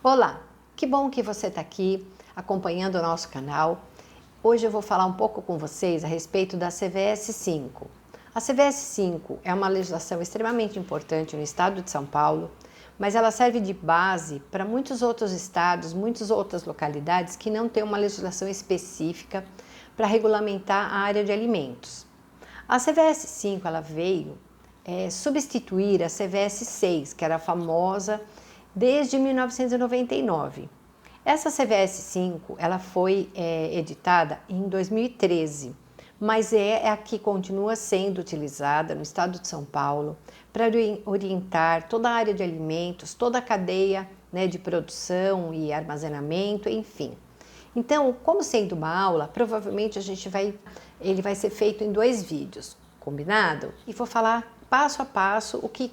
Olá, que bom que você está aqui acompanhando o nosso canal. Hoje eu vou falar um pouco com vocês a respeito da CVS 5. A CVS 5 é uma legislação extremamente importante no estado de São Paulo, mas ela serve de base para muitos outros estados, muitas outras localidades que não têm uma legislação específica para regulamentar a área de alimentos. A CVS 5 ela veio substituir a CVS 6, que era famosa desde 1999. Essa CVS 5 ela foi editada em 2013, mas é a que continua sendo utilizada no estado de São Paulo para orientar toda a área de alimentos, toda a cadeia, né, de produção e armazenamento, enfim. Então, como sendo uma aula, provavelmente ele vai ser feito em 2 vídeos, combinado? E vou falar passo a passo o que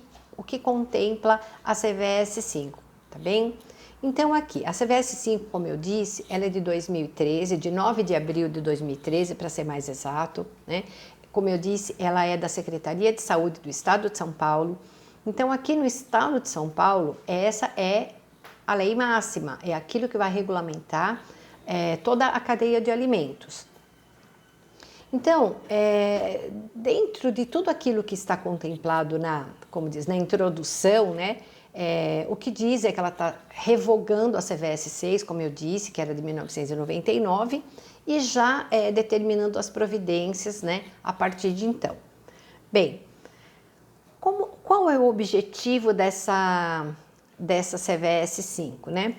contempla a CVS 5, tá bem? Então aqui, a CVS 5, como eu disse, ela é de 2013, de 9 de abril de 2013, para ser mais exato, né? Como eu disse, ela é da Secretaria de Saúde do Estado de São Paulo. Então aqui no Estado de São Paulo, essa é a lei máxima, é aquilo que vai regulamentar toda a cadeia de alimentos. Então, dentro de tudo aquilo que está contemplado como diz, na introdução, né, o que diz é que ela está revogando a CVS 6, como eu disse, que era de 1999, e já determinando as providências, né, a partir de então. Bem, qual é o objetivo dessa CVS 5, né?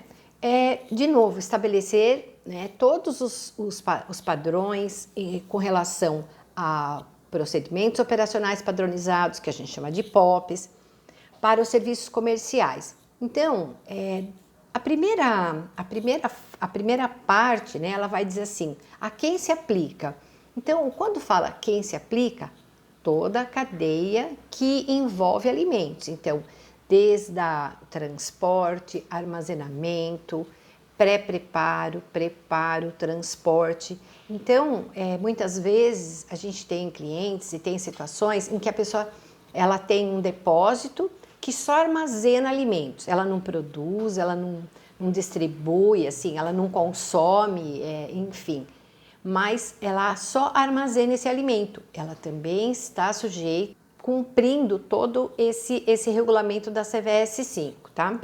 De novo, estabelecer, né, todos os padrões com relação a procedimentos operacionais padronizados, que a gente chama de POPs, para os serviços comerciais. Então, a primeira parte, né, ela vai dizer assim, a quem se aplica? Então, quando fala quem se aplica, toda a cadeia que envolve alimentos. Então, desde o transporte, armazenamento, pré-preparo, preparo, transporte. Então, muitas vezes a gente tem clientes e tem situações em que a pessoa ela tem um depósito que só armazena alimentos. Ela não produz, ela não distribui, assim, ela não consome, enfim. Mas ela só armazena esse alimento. Ela também está sujeita, cumprindo todo esse regulamento da CVS 5, tá?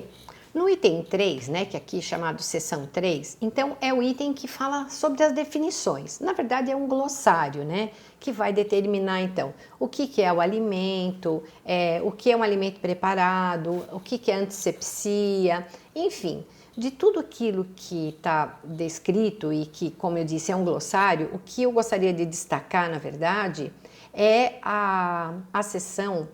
No item 3, né, que aqui é chamado seção 3, então é o item que fala sobre as definições. Na verdade é um glossário, né, que vai determinar então o que é o alimento, o que é um alimento preparado, o que é antisepsia, enfim, de tudo aquilo que está descrito e que, como eu disse, é um glossário, o que eu gostaria de destacar, na verdade, é a seção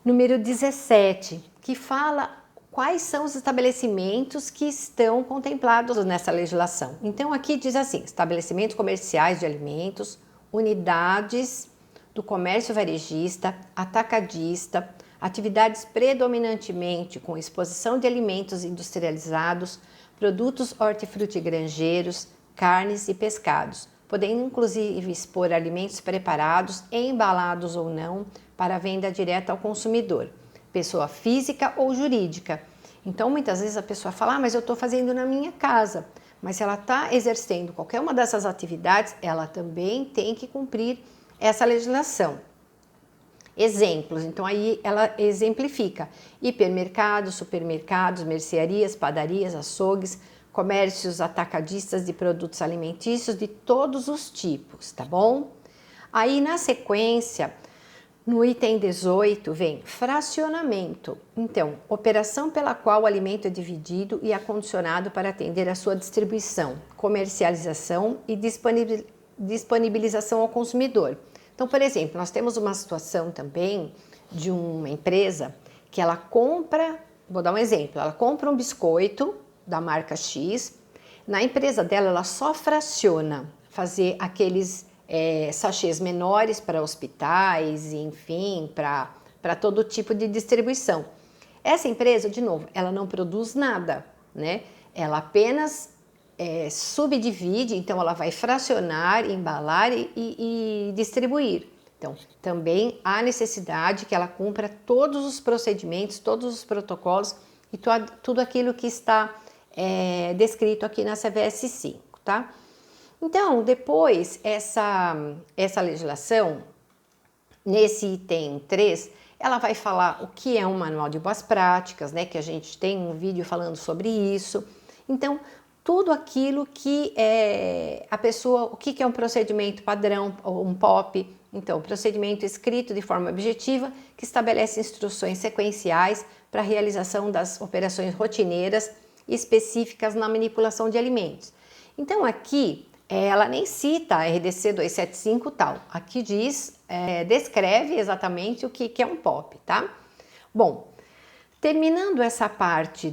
número 17, que fala quais são os estabelecimentos que estão contemplados nessa legislação. Então aqui diz assim, estabelecimentos comerciais de alimentos, unidades do comércio varejista, atacadista, atividades predominantemente com exposição de alimentos industrializados, produtos hortifrutigranjeiros, carnes e pescados, podendo inclusive expor alimentos preparados, embalados ou não, para venda direta ao consumidor, pessoa física ou jurídica. Então, muitas vezes a pessoa fala, mas eu estou fazendo na minha casa. Mas se ela está exercendo qualquer uma dessas atividades, ela também tem que cumprir essa legislação. Exemplos, então aí ela exemplifica hipermercados, supermercados, mercearias, padarias, açougues, comércios atacadistas de produtos alimentícios de todos os tipos, tá bom? Aí na sequência, no item 18 vem fracionamento. Então, operação pela qual o alimento é dividido e acondicionado para atender a sua distribuição, comercialização e disponibilização ao consumidor. Então, por exemplo, nós temos uma situação também de uma empresa que ela compra, vou dar um exemplo, ela compra um biscoito da marca X, na empresa dela ela só fraciona, fazer aqueles sachês menores para hospitais, enfim, para todo tipo de distribuição. Essa empresa, de novo, ela não produz nada, né? Ela apenas subdivide, então ela vai fracionar, embalar e distribuir. Então, também há necessidade que ela cumpra todos os procedimentos, todos os protocolos e tudo aquilo que está descrito aqui na CVS 5, tá? Então, depois, essa legislação, nesse item 3, ela vai falar o que é um manual de boas práticas, né? Que a gente tem um vídeo falando sobre isso. Então, tudo aquilo que a pessoa, o que é um procedimento padrão, ou um POP. Então, procedimento escrito de forma objetiva, que estabelece instruções sequenciais para a realização das operações rotineiras específicas na manipulação de alimentos. Então, aqui, ela nem cita a RDC 275 tal. Aqui diz, descreve exatamente o que é um POP, tá? Bom, terminando essa parte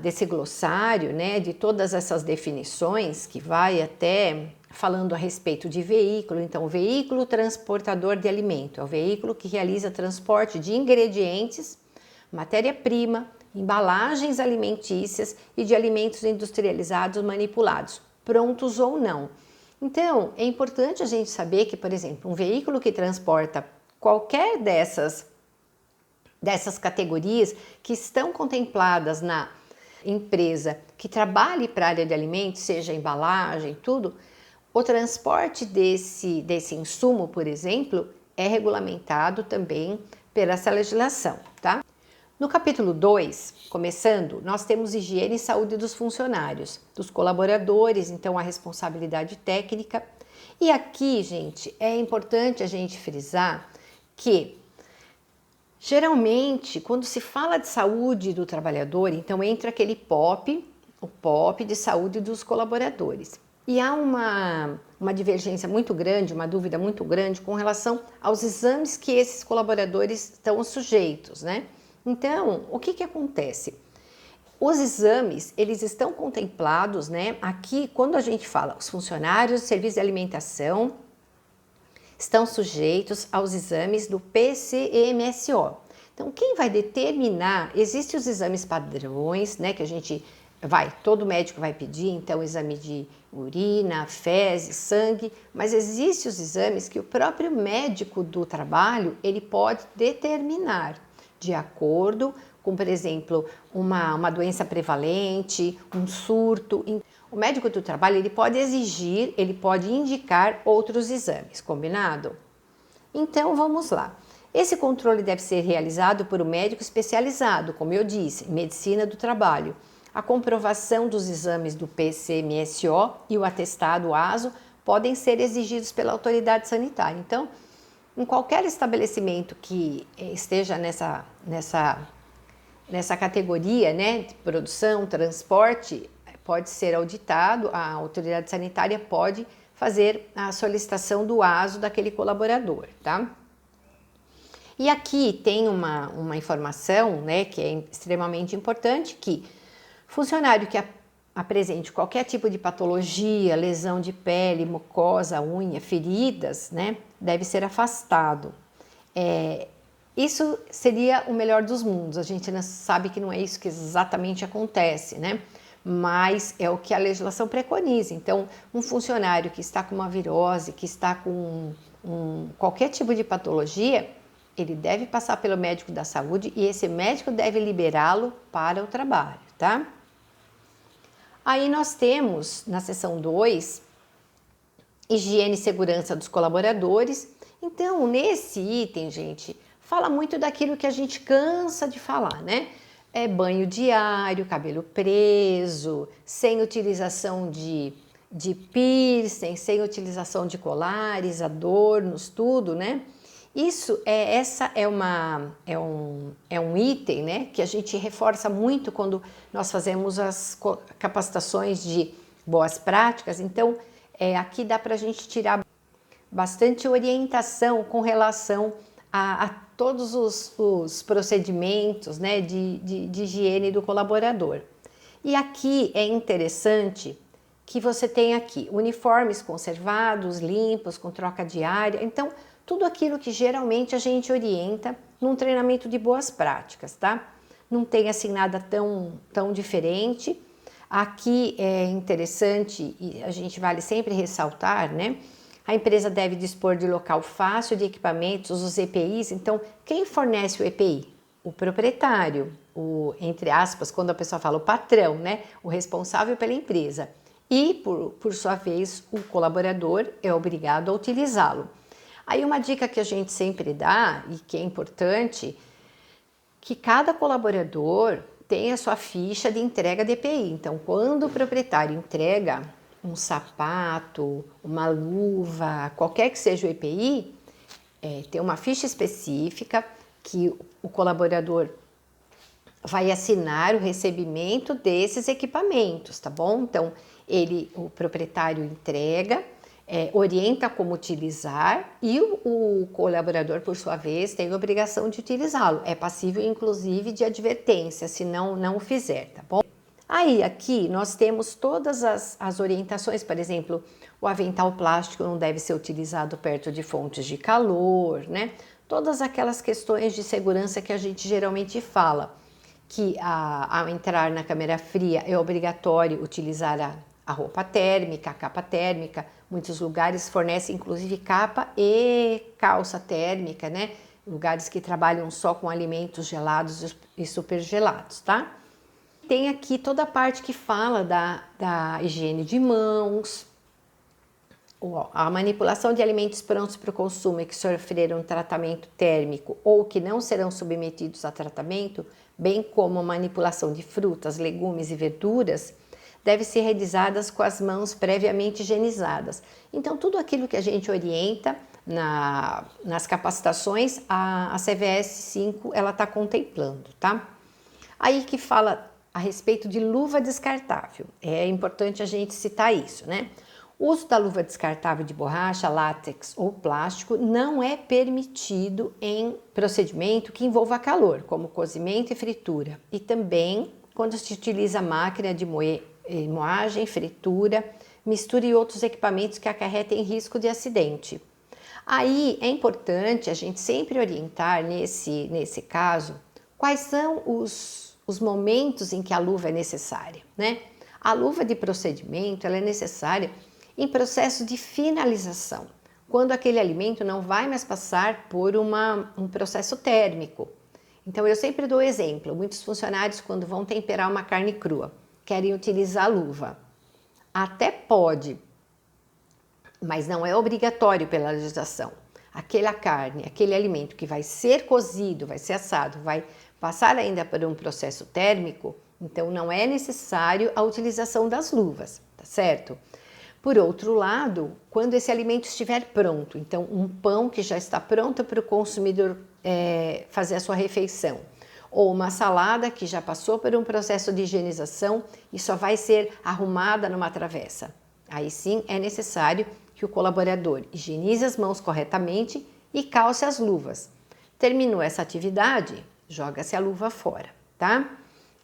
desse glossário, né, de todas essas definições, que vai até falando a respeito de veículo. Então, veículo transportador de alimento é o veículo que realiza transporte de ingredientes, matéria-prima, embalagens alimentícias e de alimentos industrializados manipulados, prontos ou não. Então, é importante a gente saber que, por exemplo, um veículo que transporta qualquer dessas categorias que estão contempladas na empresa que trabalhe para a área de alimentos, seja embalagem, tudo, o transporte desse insumo, por exemplo, é regulamentado também pela essa legislação, tá? No capítulo 2, começando, nós temos higiene e saúde dos funcionários, dos colaboradores, então a responsabilidade técnica. E aqui, gente, é importante a gente frisar que geralmente, quando se fala de saúde do trabalhador, então entra aquele POP, o POP de saúde dos colaboradores. E há uma divergência muito grande, uma dúvida muito grande com relação aos exames que esses colaboradores estão sujeitos, né? Então, o que acontece? Os exames, eles estão contemplados, né? Aqui, quando a gente fala, os funcionários do serviço de alimentação estão sujeitos aos exames do PCMSO. Então, quem vai determinar, existem os exames padrões, né, que todo médico vai pedir, então exame de urina, fezes, sangue, mas existem os exames que o próprio médico do trabalho, ele pode determinar de acordo com, por exemplo, uma doença prevalente, um surto. O médico do trabalho, ele pode exigir, ele pode indicar outros exames, combinado? Então, vamos lá. Esse controle deve ser realizado por um médico especializado, como eu disse, em medicina do trabalho. A comprovação dos exames do PCMSO e o atestado ASO podem ser exigidos pela autoridade sanitária. Então, em qualquer estabelecimento que esteja nessa categoria, né, de produção, transporte, pode ser auditado, a autoridade sanitária pode fazer a solicitação do ASO daquele colaborador, tá? E aqui tem uma informação, né, que é extremamente importante, que funcionário que apresente qualquer tipo de patologia, lesão de pele, mucosa, unha, feridas, né, deve ser afastado. Isso seria o melhor dos mundos, a gente sabe que não é isso que exatamente acontece, né? Mas é o que a legislação preconiza. Então, um funcionário que está com uma virose, que está com qualquer tipo de patologia, ele deve passar pelo médico da saúde e esse médico deve liberá-lo para o trabalho, tá? Aí nós temos, na seção 2, higiene e segurança dos colaboradores. Então, nesse item, gente, fala muito daquilo que a gente cansa de falar, né? É banho diário, cabelo preso, sem utilização de piercing, sem utilização de colares, adornos, tudo, né? Essa é um item, né, que a gente reforça muito quando nós fazemos as capacitações de boas práticas. Então, aqui dá para a gente tirar bastante orientação com relação a todos os procedimentos, né, de higiene do colaborador. E aqui é interessante que você tem aqui uniformes conservados, limpos, com troca diária. Então, tudo aquilo que geralmente a gente orienta num treinamento de boas práticas, tá? Não tem assim nada tão diferente. Aqui é interessante e a gente vale sempre ressaltar, né? A empresa deve dispor de local fácil de equipamentos, os EPIs. Então, quem fornece o EPI? O proprietário, entre aspas, quando a pessoa fala o patrão, né? O responsável pela empresa. E, por sua vez, o colaborador é obrigado a utilizá-lo. Aí uma dica que a gente sempre dá, e que é importante, que cada colaborador tem a sua ficha de entrega de EPI. Então, quando o proprietário entrega um sapato, uma luva, qualquer que seja o EPI, tem uma ficha específica que o colaborador vai assinar o recebimento desses equipamentos, tá bom? Então, o proprietário entrega, orienta como utilizar e o colaborador, por sua vez, tem a obrigação de utilizá-lo. É passível, inclusive, de advertência, se não o fizer, tá bom? Aí, aqui, nós temos todas as orientações, por exemplo, o avental plástico não deve ser utilizado perto de fontes de calor, né? Todas aquelas questões de segurança que a gente geralmente fala, que ao entrar na câmara fria é obrigatório utilizar a roupa térmica, a capa térmica. Muitos lugares fornecem inclusive capa e calça térmica, né? Lugares que trabalham só com alimentos gelados e super gelados, tá? Tem aqui toda a parte que fala da higiene de mãos, a manipulação de alimentos prontos para o consumo e que sofreram tratamento térmico ou que não serão submetidos a tratamento, bem como a manipulação de frutas, legumes e verduras, devem ser realizadas com as mãos previamente higienizadas. Então, tudo aquilo que a gente orienta nas capacitações, a CVS 5 ela está contemplando, tá? Aí que fala a respeito de luva descartável. É importante a gente citar isso, né? O uso da luva descartável de borracha, látex ou plástico não é permitido em procedimento que envolva calor, como cozimento e fritura. E também quando se utiliza máquina de moagem, fritura, mistura e outros equipamentos que acarretem risco de acidente. Aí é importante a gente sempre orientar nesse caso quais são os momentos em que a luva é necessária, né? A luva de procedimento ela é necessária em processo de finalização, quando aquele alimento não vai mais passar por um processo térmico. Então eu sempre dou exemplo, muitos funcionários quando vão temperar uma carne crua, querem utilizar a luva. Até pode, mas não é obrigatório pela legislação. Aquela carne, aquele alimento que vai ser cozido, vai ser assado, vai passar ainda por um processo térmico, então não é necessário a utilização das luvas, tá certo? Por outro lado, quando esse alimento estiver pronto, então um pão que já está pronto para o consumidor fazer a sua refeição, ou uma salada que já passou por um processo de higienização e só vai ser arrumada numa travessa. Aí sim é necessário que o colaborador higienize as mãos corretamente e calce as luvas. Terminou essa atividade, joga-se a luva fora, tá?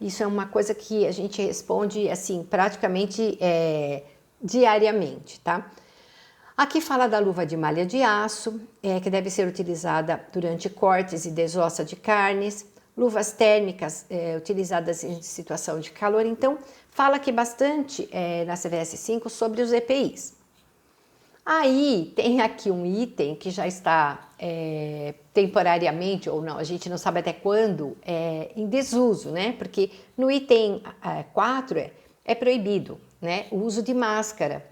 Isso é uma coisa que a gente responde assim praticamente diariamente, tá? Aqui fala da luva de malha de aço, que deve ser utilizada durante cortes e desossa de carnes, luvas térmicas utilizadas em situação de calor. Então, fala aqui bastante na CVS 5 sobre os EPIs. Aí tem aqui um item que já está temporariamente, ou não, a gente não sabe até quando, em desuso, né? Porque no item 4 é proibido, né, o uso de máscara,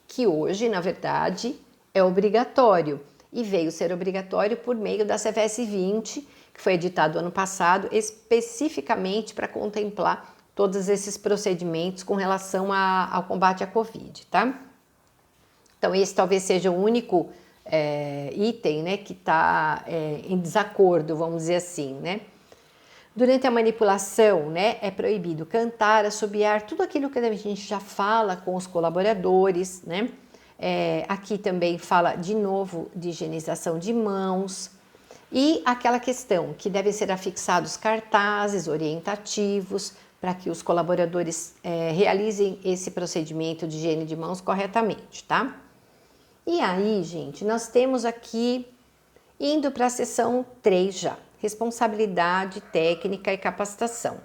que hoje, na verdade, é obrigatório e veio ser obrigatório por meio da CVS 20, que foi editado ano passado, especificamente para contemplar todos esses procedimentos com relação ao combate à Covid, tá? Então, esse talvez seja o único item, né, que está em desacordo, vamos dizer assim, né? Durante a manipulação, né, é proibido cantar, assobiar, tudo aquilo que a gente já fala com os colaboradores, né? Aqui também fala de novo de higienização de mãos e aquela questão que devem ser afixados cartazes orientativos para que os colaboradores realizem esse procedimento de higiene de mãos corretamente, tá? E aí, gente, nós temos aqui, indo para a seção 3 já, responsabilidade técnica e capacitação.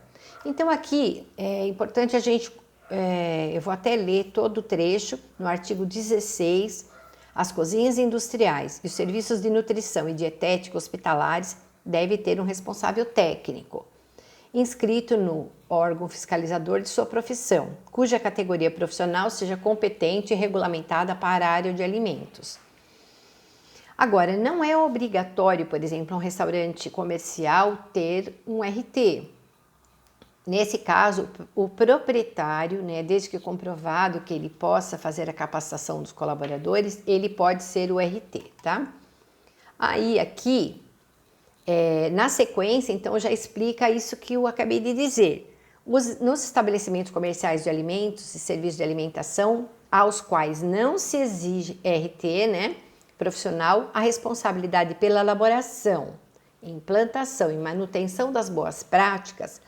Então aqui é importante a gente, eu vou até ler todo o trecho no artigo 16, as cozinhas industriais e os serviços de nutrição e dietética hospitalares devem ter um responsável técnico. inscrito no órgão fiscalizador de sua profissão, cuja categoria profissional seja competente e regulamentada para a área de alimentos. Agora, não é obrigatório, por exemplo, um restaurante comercial ter um RT. Nesse caso, o proprietário, né, desde que comprovado que ele possa fazer a capacitação dos colaboradores, ele pode ser o RT, tá? Aí, aqui, na sequência, então, já explica isso que eu acabei de dizer. Nos estabelecimentos comerciais de alimentos e serviços de alimentação, aos quais não se exige RT, né, profissional, a responsabilidade pela elaboração, implantação e manutenção das boas práticas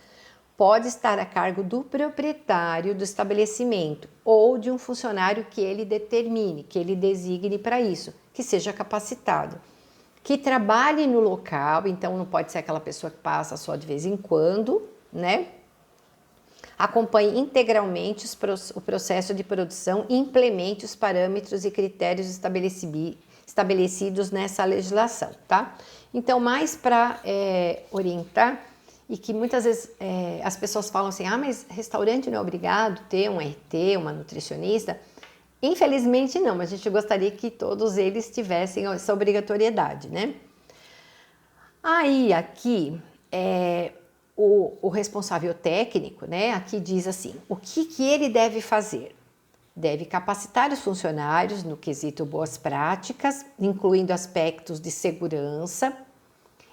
pode estar a cargo do proprietário do estabelecimento ou de um funcionário que ele determine, que ele designe para isso, que seja capacitado, que trabalhe no local, então não pode ser aquela pessoa que passa só de vez em quando, né? Acompanhe integralmente o processo de produção e implemente os parâmetros e critérios estabelecidos nessa legislação, tá? Então, mais para orientar, e que muitas vezes as pessoas falam assim, mas restaurante não é obrigado ter um RT, uma nutricionista? Infelizmente não, mas a gente gostaria que todos eles tivessem essa obrigatoriedade, né? Aí, aqui, o responsável técnico, né, aqui diz assim, o que ele deve fazer? Deve capacitar os funcionários no quesito boas práticas, incluindo aspectos de segurança,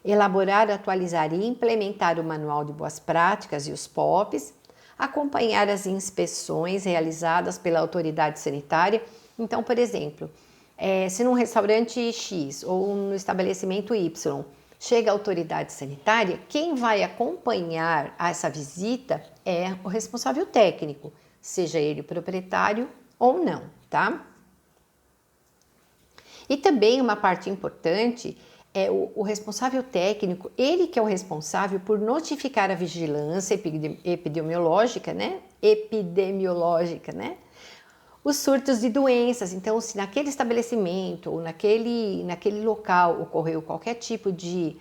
elaborar, atualizar e implementar o Manual de Boas Práticas e os POPs, acompanhar as inspeções realizadas pela autoridade sanitária. Então, por exemplo, se num restaurante X ou no estabelecimento Y chega a autoridade sanitária, quem vai acompanhar essa visita é o responsável técnico, seja ele o proprietário ou não, tá? E também uma parte importante é o responsável técnico, ele que é o responsável por notificar a vigilância epidemiológica, né? Os surtos de doenças. Então, se naquele estabelecimento ou naquele local ocorreu qualquer tipo de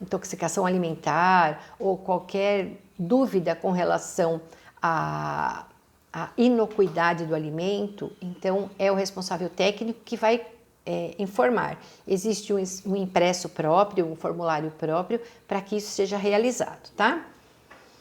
intoxicação alimentar ou qualquer dúvida com relação à inocuidade do alimento, então é o responsável técnico que vai informar. Existe um impresso próprio, um formulário próprio para que isso seja realizado, tá?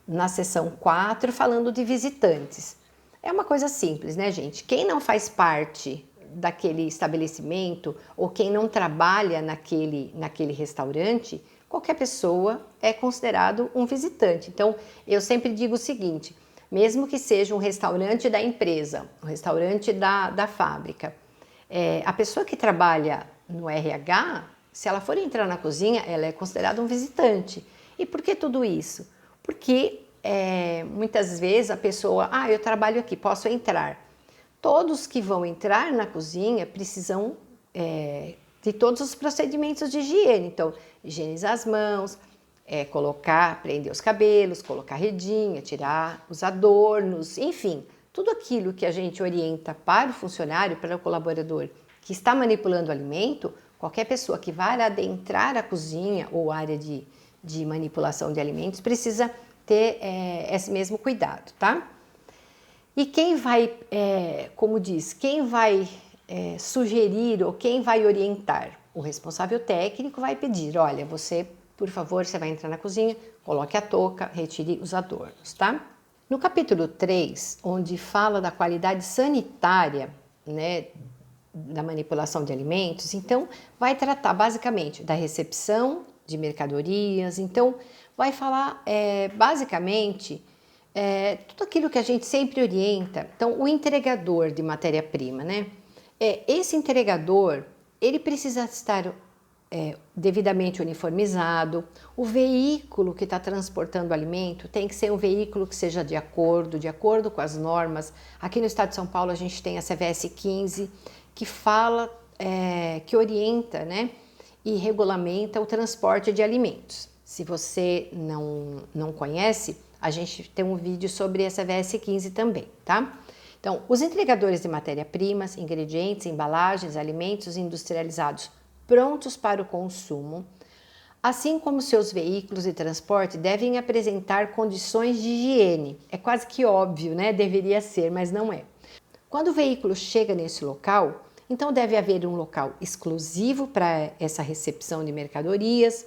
Na seção 4, falando de visitantes. É uma coisa simples, né, gente? Quem não faz parte daquele estabelecimento ou quem não trabalha naquele restaurante, qualquer pessoa é considerado um visitante. Então, eu sempre digo o seguinte, mesmo que seja um restaurante da empresa, um restaurante da fábrica, a pessoa que trabalha no RH, se ela for entrar na cozinha, ela é considerada um visitante. E por que tudo isso? Porque muitas vezes a pessoa, eu trabalho aqui, posso entrar. Todos que vão entrar na cozinha precisam de todos os procedimentos de higiene. Então, higienizar as mãos, prender os cabelos, colocar redinha, tirar os adornos, enfim, tudo aquilo que a gente orienta para o funcionário, para o colaborador que está manipulando o alimento, qualquer pessoa que vai adentrar a cozinha ou área de manipulação de alimentos precisa ter esse mesmo cuidado, tá? E quem vai, quem vai sugerir ou quem vai orientar? O responsável técnico vai pedir, olha, você, por favor, você vai entrar na cozinha, coloque a touca, retire os adornos, tá? No capítulo 3, onde fala da qualidade sanitária, né, da manipulação de alimentos, então vai tratar basicamente da recepção de mercadorias, então vai falar basicamente tudo aquilo que a gente sempre orienta. Então, o entregador de matéria-prima, né? Esse entregador, ele precisa estar devidamente uniformizado, o veículo que está transportando o alimento tem que ser um veículo que seja de acordo com as normas. Aqui no estado de São Paulo a gente tem a CVS 15, que fala, que orienta, né, e regulamenta o transporte de alimentos. Se você não conhece, a gente tem um vídeo sobre a CVS 15 também, tá? Então, os entregadores de matéria-primas, ingredientes, embalagens, alimentos industrializados prontos para o consumo, assim como seus veículos de transporte devem apresentar condições de higiene. É quase que óbvio, né? Deveria ser, mas não é. Quando o veículo chega nesse local, então deve haver um local exclusivo para essa recepção de mercadorias,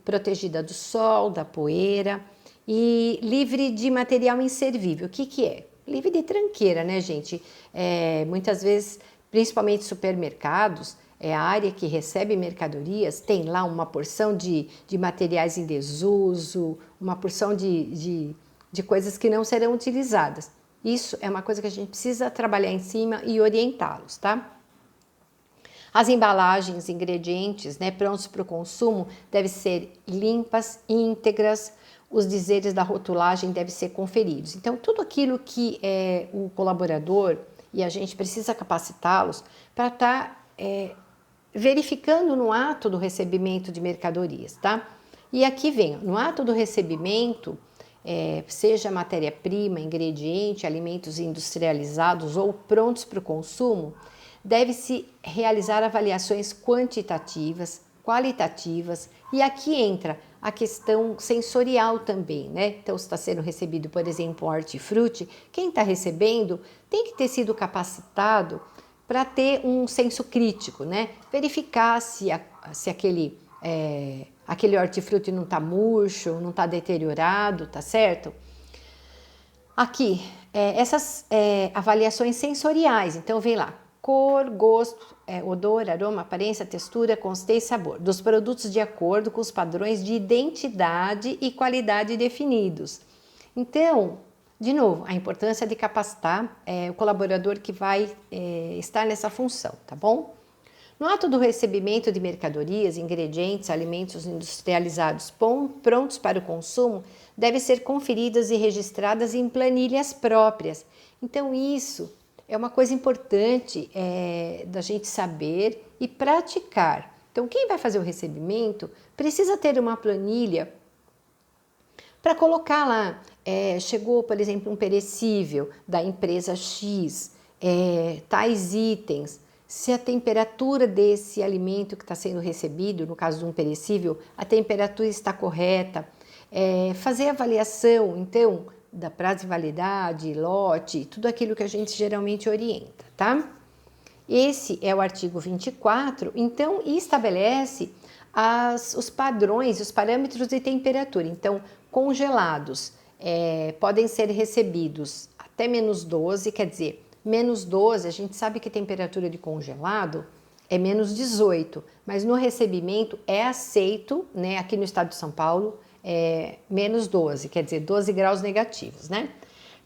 protegida do sol, da poeira e livre de material inservível. O que que é? Livre de tranqueira, né, gente? Muitas vezes, principalmente supermercados, é a área que recebe mercadorias, tem lá uma porção de materiais em desuso, uma porção de coisas que não serão utilizadas. Isso é uma coisa que a gente precisa trabalhar em cima e orientá-los, tá? As embalagens, ingredientes, né, prontos para o consumo, devem ser limpas, íntegras, os dizeres da rotulagem devem ser conferidos. Então, tudo aquilo que o colaborador e a gente precisa capacitá-los para estar verificando no ato do recebimento de mercadorias, tá? E aqui vem, no ato do recebimento, seja matéria-prima, ingrediente, alimentos industrializados ou prontos para o consumo, deve-se realizar avaliações quantitativas, qualitativas, e aqui entra a questão sensorial também, né? Então, se está sendo recebido, por exemplo, um hortifruti, quem está recebendo tem que ter sido capacitado para ter um senso crítico, né? Verificar se aquele hortifruti não está murcho, não está deteriorado, tá certo? Aqui, essas avaliações sensoriais, então vem lá, cor, gosto, odor, aroma, aparência, textura, consistência e sabor dos produtos de acordo com os padrões de identidade e qualidade definidos. Então, de novo, a importância de capacitar o colaborador que vai estar nessa função, tá bom? No ato do recebimento de mercadorias, ingredientes, alimentos industrializados prontos para o consumo, devem ser conferidas e registradas em planilhas próprias. Então, isso é uma coisa importante da gente saber e praticar. Então, quem vai fazer o recebimento precisa ter uma planilha para colocar lá. Chegou, por exemplo, um perecível da empresa X, tais itens. Se a temperatura desse alimento que está sendo recebido, no caso de um perecível, a temperatura está correta. Fazer avaliação, então, da prazo de validade, lote, tudo aquilo que a gente geralmente orienta, tá? Esse é o artigo 24, então, e estabelece os padrões, os parâmetros de temperatura. Então, congelados podem ser recebidos até -12, quer dizer, -12, a gente sabe que a temperatura de congelado é -18, mas no recebimento é aceito, né, aqui no estado de São Paulo, -12, quer dizer, 12 graus negativos, né?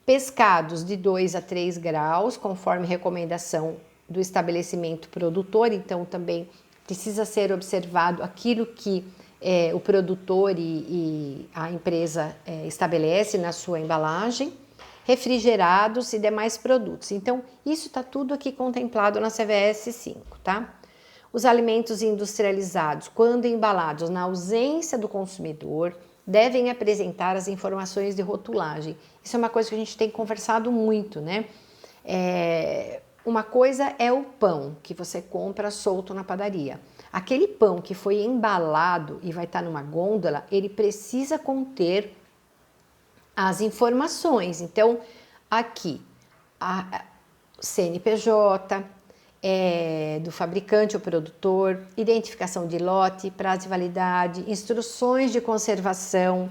Pescados de 2 a 3 graus, conforme recomendação do estabelecimento produtor, então também precisa ser observado aquilo que o produtor e a empresa estabelece na sua embalagem, refrigerados e demais produtos. Então, isso está tudo aqui contemplado na CVS 5, tá? Os alimentos industrializados, quando embalados na ausência do consumidor, devem apresentar as informações de rotulagem. Isso é uma coisa que a gente tem conversado muito, né? Uma coisa é o pão que você compra solto na padaria. Aquele pão que foi embalado e vai estar numa gôndola, ele precisa conter as informações. Então, aqui, a CNPJ do fabricante ou produtor, identificação de lote, prazo de validade, instruções de conservação,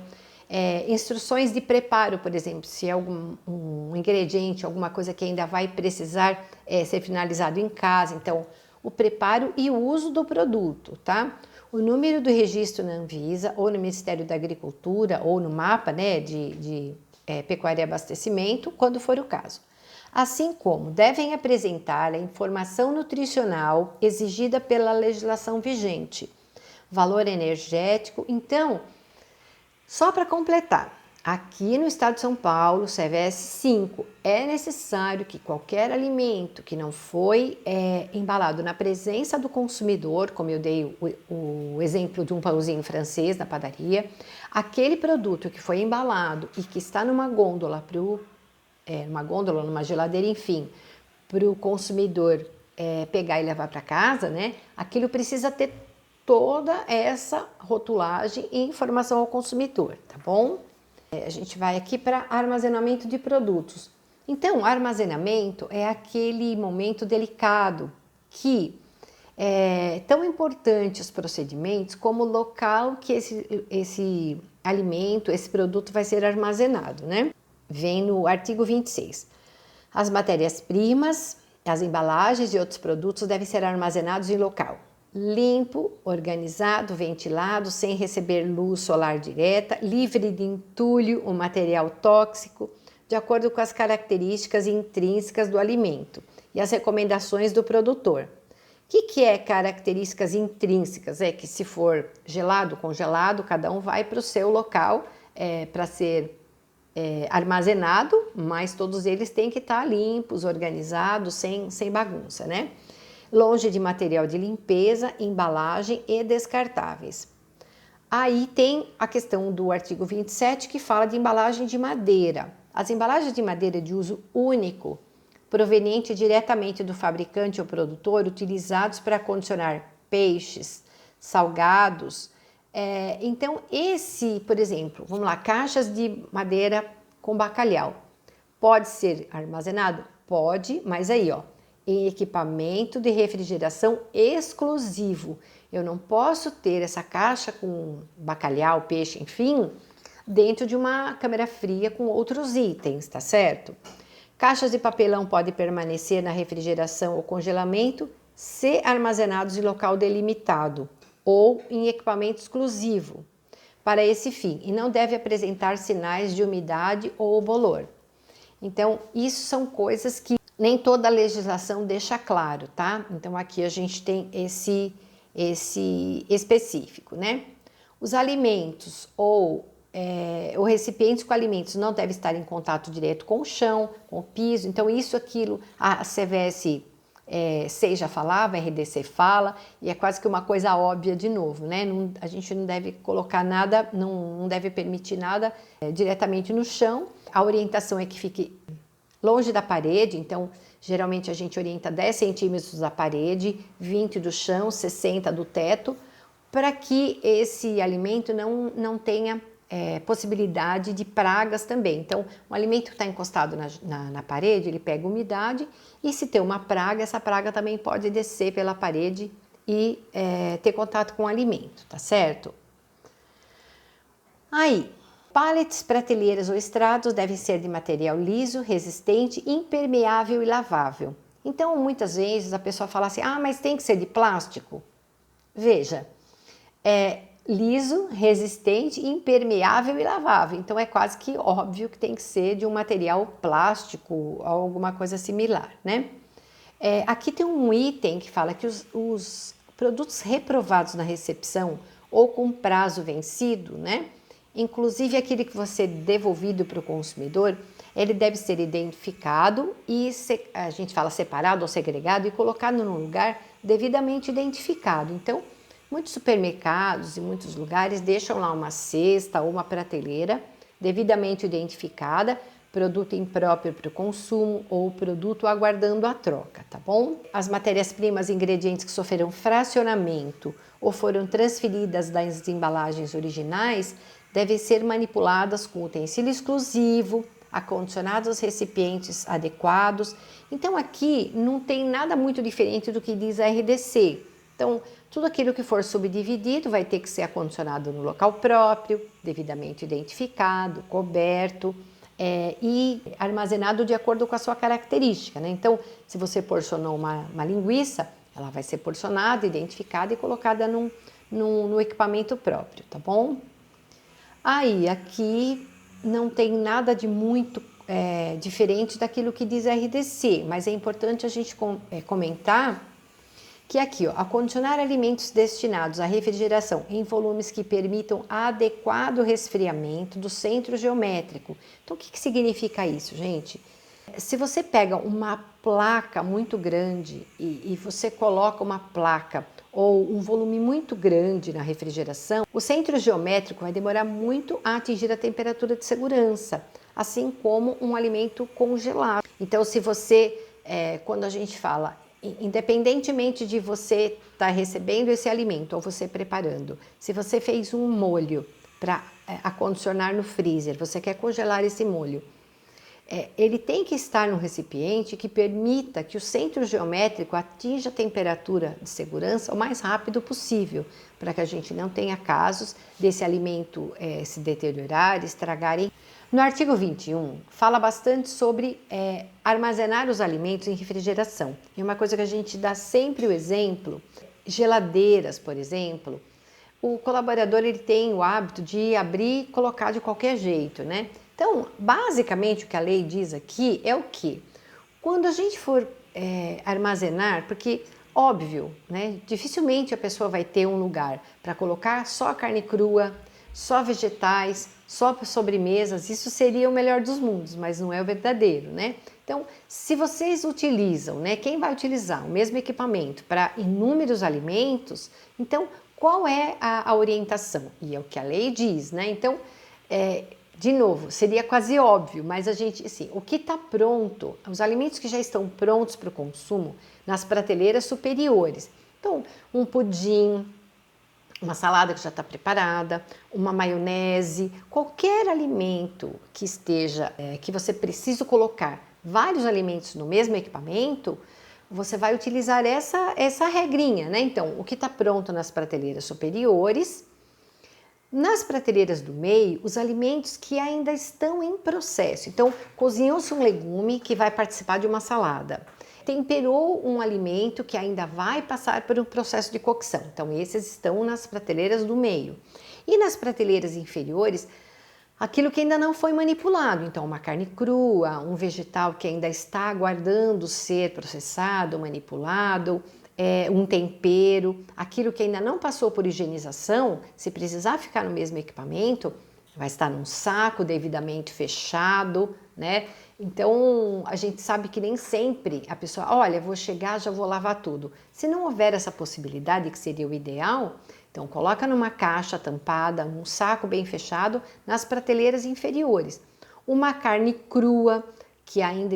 instruções de preparo, por exemplo, se é algum um ingrediente, alguma coisa que ainda vai precisar ser finalizado em casa, então o preparo e o uso do produto, tá? O número do registro na Anvisa ou no Ministério da Agricultura ou no mapa, né, de pecuária e abastecimento, quando for o caso. Assim como devem apresentar a informação nutricional exigida pela legislação vigente, valor energético. Então, só para completar, aqui no estado de São Paulo, CVS 5, é necessário que qualquer alimento que não foi embalado na presença do consumidor, como eu dei o exemplo de um pãozinho francês na padaria, aquele produto que foi embalado e que está numa gôndola, numa geladeira, enfim, para o consumidor pegar e levar para casa, né? Aquilo precisa ter toda essa rotulagem e informação ao consumidor, tá bom? A gente vai aqui para armazenamento de produtos. Então, armazenamento é aquele momento delicado que é tão importante os procedimentos como o local que esse alimento, esse produto vai ser armazenado, né? Vem no artigo 26. As matérias-primas, as embalagens e outros produtos devem ser armazenados em local limpo, organizado, ventilado, sem receber luz solar direta, livre de entulho ou material tóxico, de acordo com as características intrínsecas do alimento e as recomendações do produtor. O que é características intrínsecas? É que se for gelado, congelado, cada um vai para o seu local para ser armazenado, mas todos eles têm que estar limpos, organizados, sem bagunça, né? Longe de material de limpeza, embalagem e descartáveis. Aí tem a questão do artigo 27 que fala de embalagem de madeira. As embalagens de madeira de uso único, proveniente diretamente do fabricante ou produtor, utilizados para condicionar peixes, salgados. Então, por exemplo, vamos lá, caixas de madeira com bacalhau. Pode ser armazenado? Pode, mas aí, ó, em equipamento de refrigeração exclusivo. Eu não posso ter essa caixa com bacalhau, peixe, enfim, dentro de uma câmara fria com outros itens, tá certo? Caixas de papelão podem permanecer na refrigeração ou congelamento se armazenados em local delimitado ou em equipamento exclusivo para esse fim e não deve apresentar sinais de umidade ou bolor. Então, isso são coisas que nem toda a legislação deixa claro, tá? Então, aqui a gente tem esse específico, né? Os alimentos ou recipientes com alimentos não devem estar em contato direto com o chão, com o piso. Então, aquilo, a CVS 6 já falava, a RDC fala, e é quase que uma coisa óbvia de novo, né? A gente não deve colocar nada, não deve permitir nada diretamente no chão. A orientação é que fique longe da parede, então geralmente a gente orienta 10 centímetros da parede, 20 do chão, 60 do teto, para que esse alimento não tenha possibilidade de pragas também. Então, o alimento que está encostado na parede, ele pega umidade e se tem uma praga, essa praga também pode descer pela parede e ter contato com o alimento, tá certo? Aí, pallets, prateleiras ou estrados devem ser de material liso, resistente, impermeável e lavável. Então, muitas vezes a pessoa fala assim, mas tem que ser de plástico? Veja, liso, resistente, impermeável e lavável. Então, é quase que óbvio que tem que ser de um material plástico ou alguma coisa similar, né? Aqui tem um item que fala que os produtos reprovados na recepção ou com prazo vencido, né? Inclusive aquele que você devolvido para o consumidor, ele deve ser identificado e a gente fala separado ou segregado e colocado num lugar devidamente identificado. Então, muitos supermercados e muitos lugares deixam lá uma cesta ou uma prateleira devidamente identificada, produto impróprio para o consumo ou produto aguardando a troca, tá bom? As matérias-primas e ingredientes que sofreram fracionamento ou foram transferidas das embalagens originais devem ser manipuladas com utensílio exclusivo, acondicionados aos recipientes adequados. Então aqui não tem nada muito diferente do que diz a RDC. Então, tudo aquilo que for subdividido vai ter que ser acondicionado no local próprio, devidamente identificado, coberto e armazenado de acordo com a sua característica, né? Então, se você porcionou uma linguiça, ela vai ser porcionada, identificada e colocada no equipamento próprio, tá bom? Aí, aqui não tem nada de muito diferente daquilo que diz a RDC, mas é importante a gente comentar que aqui, ó, acondicionar alimentos destinados à refrigeração em volumes que permitam adequado resfriamento do centro geométrico. Então, o que significa isso, gente? Se você pega uma placa muito grande e você coloca uma placa ou um volume muito grande na refrigeração, o centro geométrico vai demorar muito a atingir a temperatura de segurança, assim como um alimento congelado. Então, se você, quando a gente fala independentemente de você estar recebendo esse alimento ou você preparando, se você fez um molho para acondicionar no freezer, você quer congelar esse molho, ele tem que estar num recipiente que permita que o centro geométrico atinja a temperatura de segurança o mais rápido possível, para que a gente não tenha casos desse alimento se deteriorar, estragarem. No artigo 21, fala bastante sobre armazenar os alimentos em refrigeração. E uma coisa que a gente dá sempre o exemplo, geladeiras, por exemplo, o colaborador ele tem o hábito de abrir e colocar de qualquer jeito, né? Então, basicamente o que a lei diz aqui é o que? Quando a gente for armazenar, porque óbvio, né? Dificilmente a pessoa vai ter um lugar para colocar só carne crua, só vegetais, só sobremesas, isso seria o melhor dos mundos, mas não é o verdadeiro, né? Então, se vocês utilizam, né? Quem vai utilizar o mesmo equipamento para inúmeros alimentos, então qual é a orientação? E é o que a lei diz, né? Então, de novo, seria quase óbvio, mas a gente, assim, o que está pronto, os alimentos que já estão prontos para o consumo nas prateleiras superiores. Então, um pudim, uma salada que já está preparada, uma maionese, qualquer alimento que esteja, que você precisa colocar vários alimentos no mesmo equipamento, você vai utilizar essa regrinha, né? Então, o que está pronto nas prateleiras superiores, nas prateleiras do meio, os alimentos que ainda estão em processo. Então, cozinhou-se um legume que vai participar de uma salada. Temperou um alimento que ainda vai passar por um processo de cocção. Então, esses estão nas prateleiras do meio. E nas prateleiras inferiores, aquilo que ainda não foi manipulado. Então, uma carne crua, um vegetal que ainda está aguardando ser processado, manipulado, um tempero, aquilo que ainda não passou por higienização, se precisar ficar no mesmo equipamento, vai estar num saco devidamente fechado, né? Então, a gente sabe que nem sempre a pessoa, olha, vou chegar, já vou lavar tudo. Se não houver essa possibilidade, que seria o ideal, então coloca numa caixa tampada, num saco bem fechado, nas prateleiras inferiores. Uma carne crua, que ainda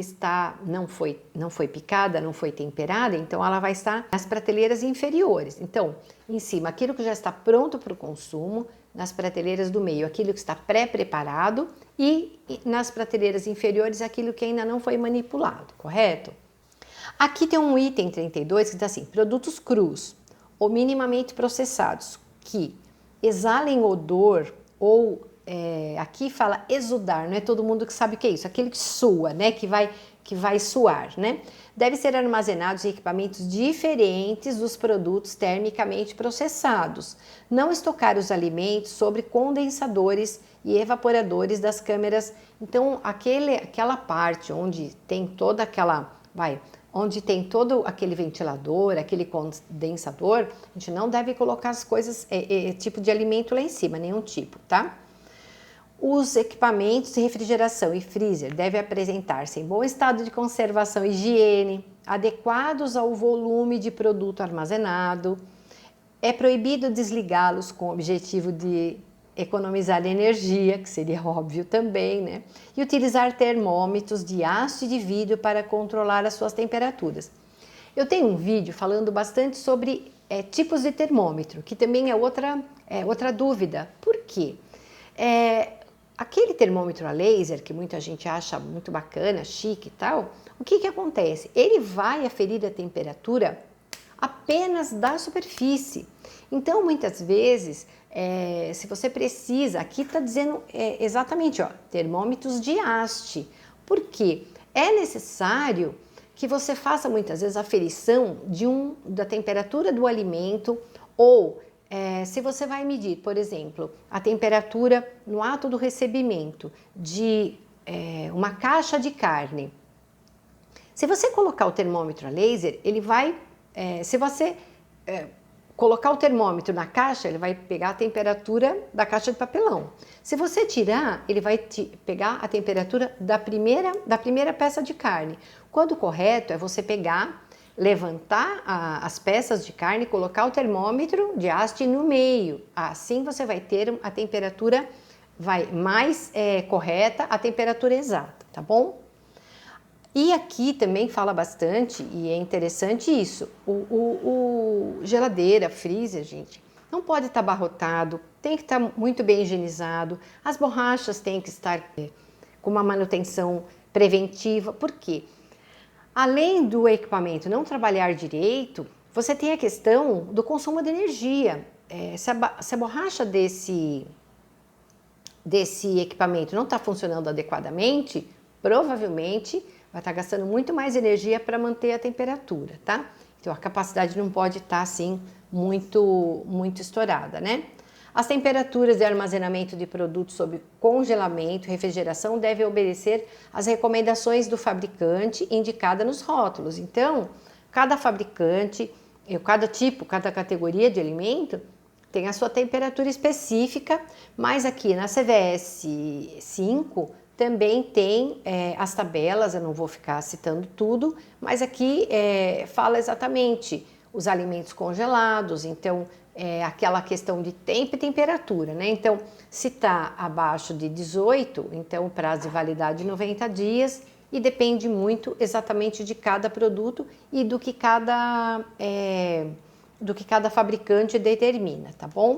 não foi picada, não foi temperada, então ela vai estar nas prateleiras inferiores. Então, em cima, aquilo que já está pronto para o consumo, nas prateleiras do meio, aquilo que está pré-preparado e nas prateleiras inferiores, aquilo que ainda não foi manipulado, correto? Aqui tem um item 32 que diz assim, produtos crus ou minimamente processados que exalem odor ou aqui fala exudar, não é todo mundo que sabe o que é isso, aquele que sua, né, que vai suar, né? Deve ser armazenados em equipamentos diferentes dos produtos termicamente processados. Não estocar os alimentos sobre condensadores e evaporadores das câmeras. Então, aquela parte onde tem toda onde tem todo aquele ventilador, aquele condensador, a gente não deve colocar as coisas, tipo de alimento lá em cima, nenhum tipo, tá? Os equipamentos de refrigeração e freezer devem apresentar-se em bom estado de conservação e higiene, adequados ao volume de produto armazenado. É proibido desligá-los com o objetivo de economizar energia, que seria óbvio também, né? E utilizar termômetros de haste de vidro para controlar as suas temperaturas. Eu tenho um vídeo falando bastante sobre tipos de termômetro, que também é outra dúvida. Por quê? Aquele termômetro a laser, que muita gente acha muito bacana, chique e tal, o que acontece? Ele vai aferir a temperatura apenas da superfície. Então, muitas vezes, se você precisa, aqui está dizendo exatamente, ó, termômetros de haste. Por quê? É necessário que você faça muitas vezes a aferição da temperatura do alimento ou se você vai medir, por exemplo, a temperatura no ato do recebimento de uma caixa de carne, se você colocar o termômetro a laser, ele vai, se você colocar o termômetro na caixa, ele vai pegar a temperatura da caixa de papelão. Se você tirar, ele vai pegar a temperatura da primeira peça de carne. Quando o correto é você levantar as peças de carne, colocar o termômetro de haste no meio. Assim você vai ter a temperatura mais correta, a temperatura exata, tá bom? E aqui também fala bastante, e é interessante isso, o geladeira, freezer, gente, não pode estar abarrotado, tem que estar muito bem higienizado, as borrachas têm que estar com uma manutenção preventiva, por quê? Além do equipamento não trabalhar direito, você tem a questão do consumo de energia. Se a borracha desse equipamento não está funcionando adequadamente, provavelmente vai estar gastando muito mais energia para manter a temperatura, tá? Então a capacidade não pode estar assim muito estourada, né? As temperaturas de armazenamento de produtos sob congelamento e refrigeração devem obedecer às recomendações do fabricante indicada nos rótulos. Então, cada fabricante, cada tipo, cada categoria de alimento tem a sua temperatura específica, mas aqui na CVS 5 também tem as tabelas, eu não vou ficar citando tudo, mas aqui fala exatamente os alimentos congelados, então aquela questão de tempo e temperatura, né? Então, se está abaixo de 18, então o prazo de validade 90 dias e depende muito exatamente de cada produto e do que cada fabricante determina, tá bom?